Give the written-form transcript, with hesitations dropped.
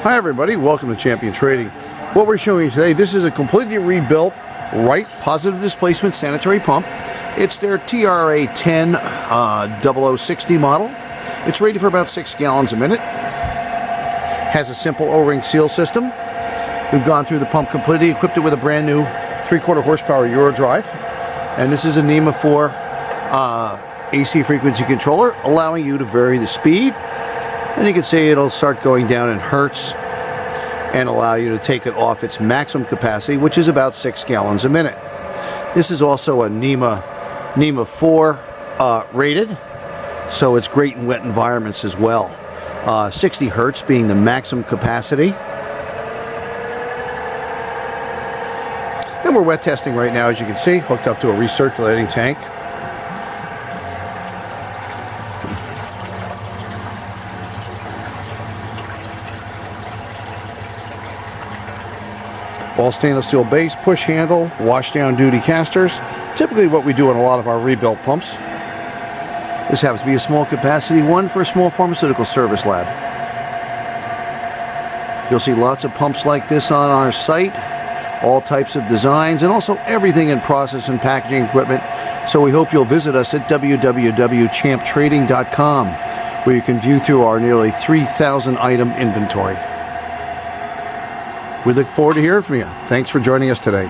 Hi everybody, welcome to Champion Trading. What we're showing you today, this is a completely rebuilt Wright positive displacement sanitary pump. It's their TRA 10 0060 model. It's rated for about 6 gallons a minute. Has a simple O-ring seal system. We've gone through the pump completely, equipped it with a brand new 3/4 horsepower Eurodrive. And this is a NEMA 4 AC frequency controller, allowing you to vary the speed. And you can see it'll start going down in hertz and allow you to take it off its maximum capacity, which is about 6 gallons a minute. This is also a NEMA 4 rated, so it's great in wet environments as well. 60 hertz being the maximum capacity. And we're wet testing right now, as you can see, hooked up to a recirculating tank. All stainless steel base, push handle, wash down duty casters. Typically what we do on a lot of our rebuilt pumps. This happens to be a small capacity one for a small pharmaceutical service lab. You'll see lots of pumps like this on our site, all types of designs, and also everything in process and packaging equipment. So we hope you'll visit us at www.champtrading.com, where you can view through our nearly 3,000 item inventory. We look forward to hearing from you. Thanks for joining us today.